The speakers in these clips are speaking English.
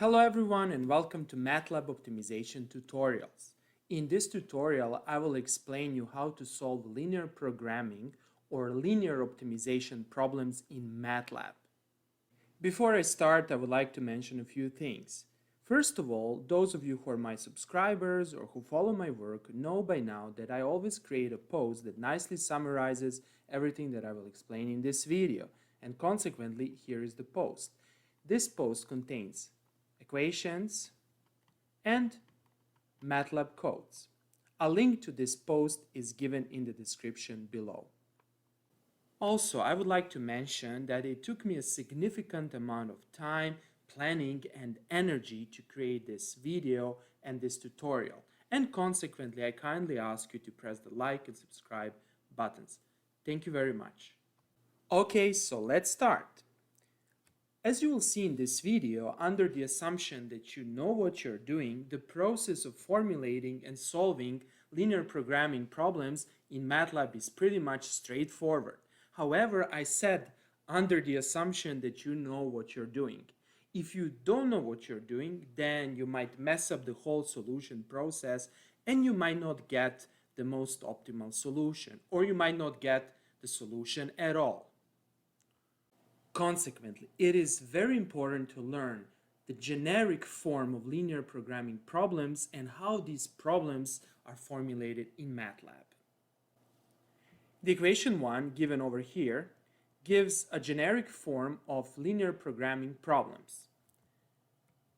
Hello everyone and welcome to Matlab Optimization tutorials. In this tutorial, I will explain you how to solve linear programming or linear optimization problems in Matlab. Before I start, I would like to mention a few things. First of all, those of you who are my subscribers or who follow my work know by now that I always create a post that nicely summarizes everything that I will explain in this video, and consequently, here is the post. This post contains equations, and MATLAB codes. A link to this post is given in the description below. Also, I would like to mention that it took me a significant amount of time, planning, and energy to create this video and this tutorial. And consequently, I kindly ask you to press the like and subscribe buttons. Thank you very much. Okay, so let's start. As you will see in this video, under the assumption that you know what you're doing, the process of formulating and solving linear programming problems in MATLAB is pretty much straightforward. However, I said under the assumption that you know what you're doing. If you don't know what you're doing, then you might mess up the whole solution process and you might not get the most optimal solution, or you might not get the solution at all. Consequently, it is very important to learn the generic form of linear programming problems and how these problems are formulated in MATLAB. The equation 1 given over here gives a generic form of linear programming problems.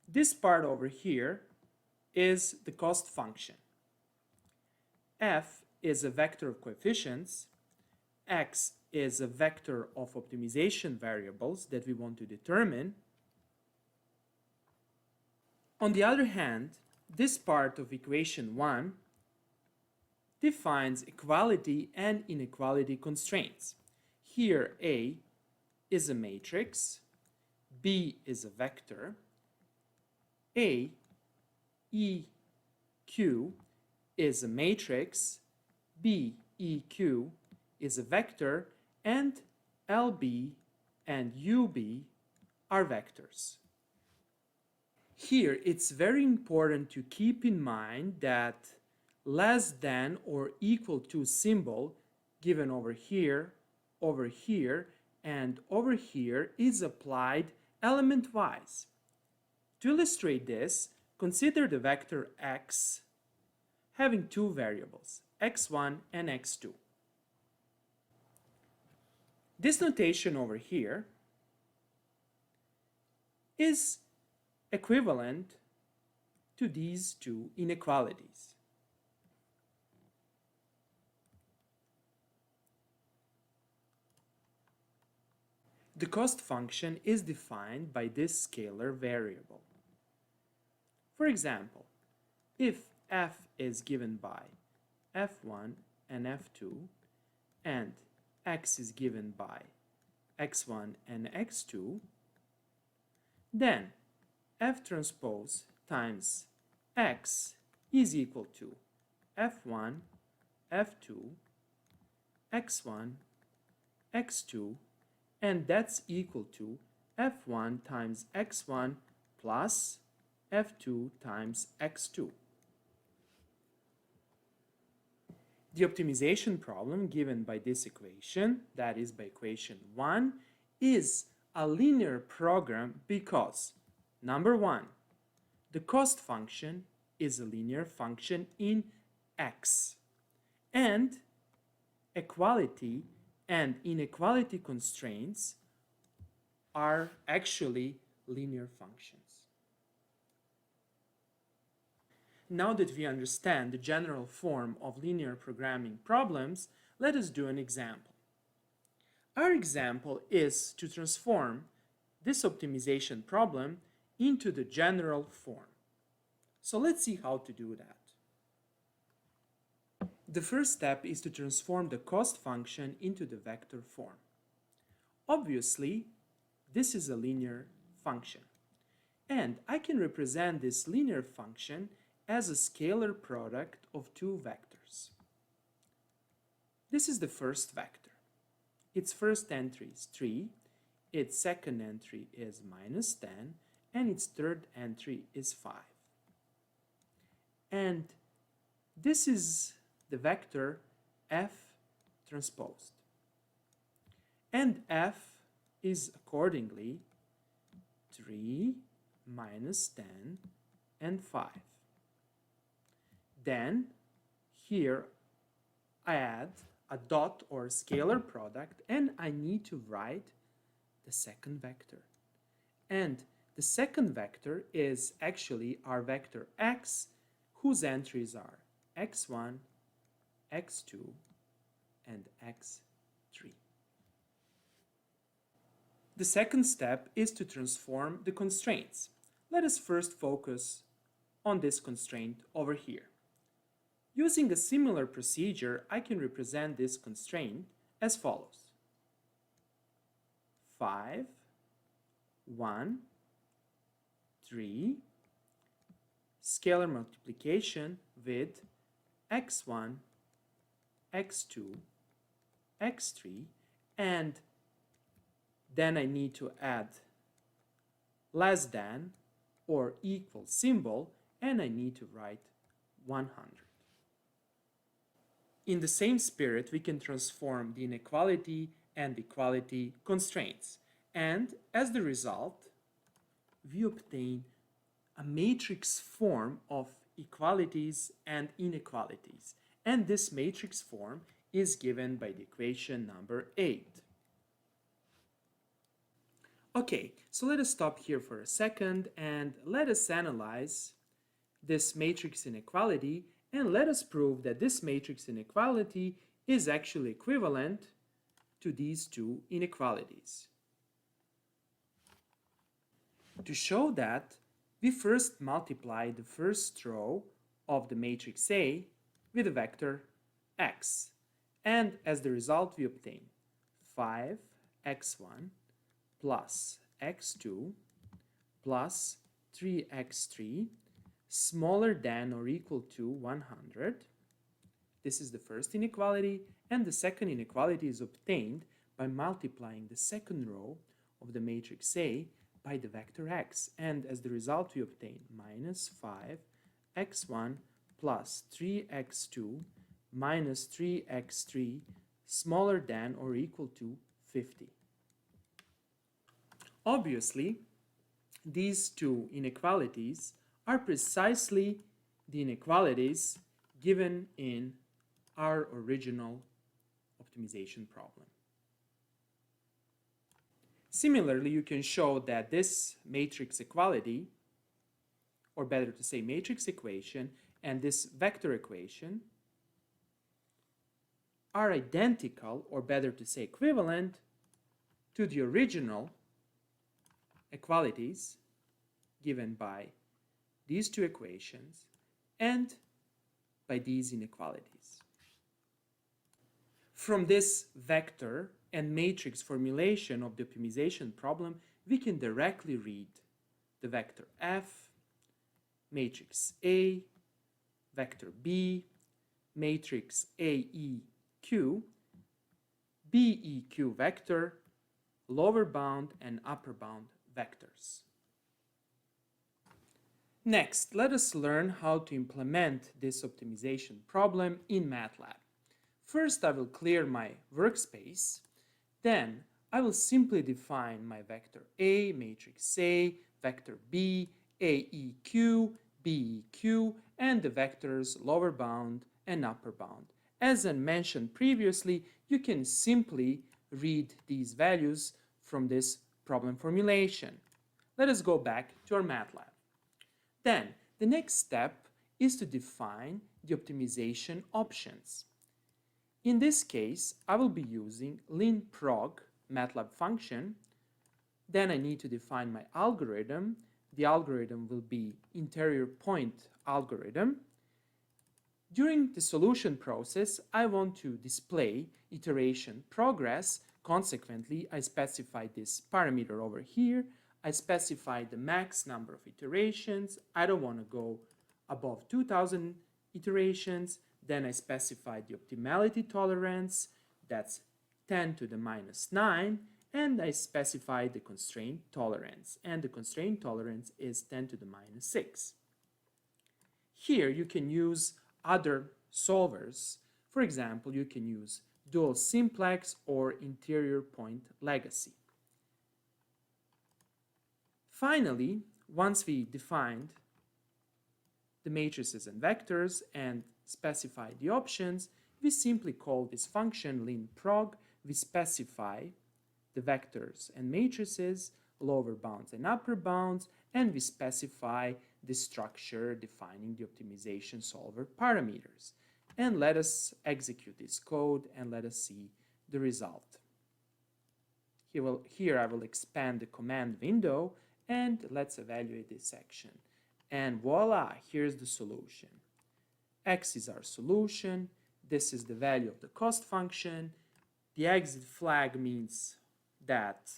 This part over here is the cost function. F is a vector of coefficients, X is a vector of optimization variables that we want to determine. On the other hand, this part of equation 1 defines equality and inequality constraints. Here A is a matrix, B is a vector, A, E, Q is a matrix, B, E, Q is a vector, and LB and UB are vectors. Here, it's very important to keep in mind that less than or equal to symbol given over here, and over here is applied element-wise. To illustrate this, consider the vector x having two variables, x1 and x2. This notation over here is equivalent to these two inequalities. The cost function is defined by this scalar variable. For example, if f is given by f1 and f2 and x is given by x1 and x2, then f transpose times x is equal to f1, f2, x1, x2, and that's equal to f1 times x1 plus f2 times x2. The optimization problem given by this equation, that is by equation 1, is a linear program because, number 1, the cost function is a linear function in x, and equality and inequality constraints are actually linear functions. Now that we understand the general form of linear programming problems, let us do an example. Our example is to transform this optimization problem into the general form. So let's see how to do that. The first step is to transform the cost function into the vector form. Obviously, this is a linear function, and I can represent this linear function as a scalar product of two vectors. This is the first vector. Its first entry is 3, its second entry is -10, and its third entry is 5. And this is the vector F transposed. And F is accordingly 3 minus 10 and 5. Then here I add a dot or scalar product, and I need to write the second vector. And the second vector is actually our vector x, whose entries are x1, x2, and x3. The second step is to transform the constraints. Let us first focus on this constraint over here. Using a similar procedure, I can represent this constraint as follows. 5, 1, 3, scalar multiplication with x1, x2, x3, and then I need to add less than or equal symbol, and I need to write 100. In the same spirit, we can transform the inequality and equality constraints, and as the result, we obtain a matrix form of equalities and inequalities, and this matrix form is given by the equation number 8. Okay, so let us stop here for a second and let us analyze this matrix inequality, and let us prove that this matrix inequality is actually equivalent to these two inequalities. To show that, we first multiply the first row of the matrix A with the vector x, and as the result we obtain 5x1 plus x2 plus 3x3 smaller than or equal to 100. This is the first inequality, and the second inequality is obtained by multiplying the second row of the matrix A by the vector x, and as the result we obtain minus 5x1 plus 3x2 minus 3x3 smaller than or equal to 50. Obviously, these two inequalities are precisely the inequalities given in our original optimization problem. Similarly, you can show that this matrix equality, or better to say matrix equation, and this vector equation are identical, or better to say equivalent, to the original equalities given by these two equations and by these inequalities. From this vector and matrix formulation of the optimization problem, we can directly read the vector F, matrix A, vector B, matrix AEQ, BEQ vector, lower bound and upper bound vectors. Next, let us learn how to implement this optimization problem in Matlab. First, I will clear my workspace. Then, I will simply define my vector A, matrix A, vector B, AEQ, BEQ, and the vectors lower bound and upper bound. As I mentioned previously, you can simply read these values from this problem formulation. Let us go back to our Matlab. Then, the next step is to define the optimization options. In this case, I will be using linprog Matlab function. Then I need to define my algorithm. The algorithm will be interior point algorithm. During the solution process, I want to display iteration progress. Consequently, I specify this parameter over here. I specify the max number of iterations. I don't want to go above 2000 iterations. Then I specify the optimality tolerance. That's 10 to the minus 9. and I specify the constraint tolerance, and the constraint tolerance is 10 to the minus 6. Here you can use other solvers. For example, you can use dual-simplex or interior point legacy. Finally, once we defined the matrices and vectors and specify the options, we simply call this function linprog. We specify the vectors and matrices, lower bounds and upper bounds, and we specify the structure defining the optimization solver parameters. And let us execute this code and let us see the result. Here I will expand the command window and let's evaluate this section. And voila, here's the solution. X is our solution. This is the value of the cost function. The exit flag means that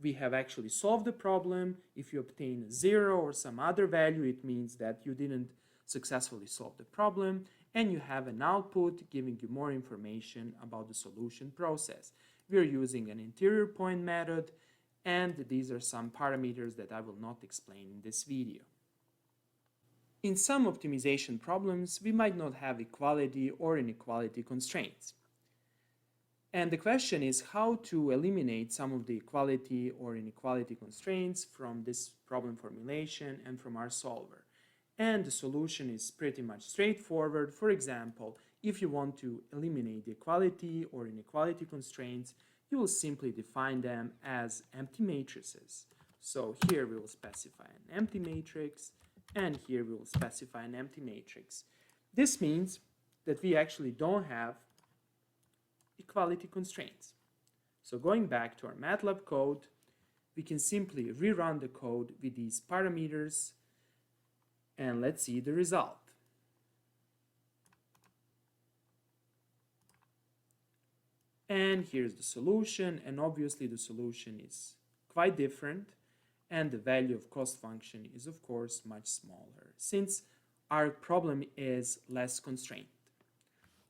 we have actually solved the problem. If you obtain a 0 or some other value, it means that you didn't successfully solve the problem. And you have an output giving you more information about the solution process. We are using an interior point method, and these are some parameters that I will not explain in this video. In some optimization problems, we might not have equality or inequality constraints. And the question is how to eliminate some of the equality or inequality constraints from this problem formulation and from our solver. And the solution is pretty much straightforward. For example, if you want to eliminate the equality or inequality constraints, you will simply define them as empty matrices. So here we will specify an empty matrix, and here we will specify an empty matrix. This means that we actually don't have equality constraints. So going back to our Matlab code, we can simply rerun the code with these parameters, and let's see the result. And here's the solution, and obviously the solution is quite different, and the value of cost function is of course much smaller, since our problem is less constrained.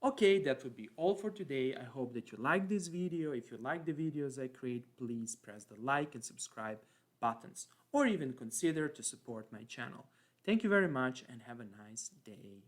Okay, that would be all for today. I hope that you liked this video. If you like the videos I create, please press the like and subscribe buttons, or even consider to support my channel. Thank you very much and have a nice day.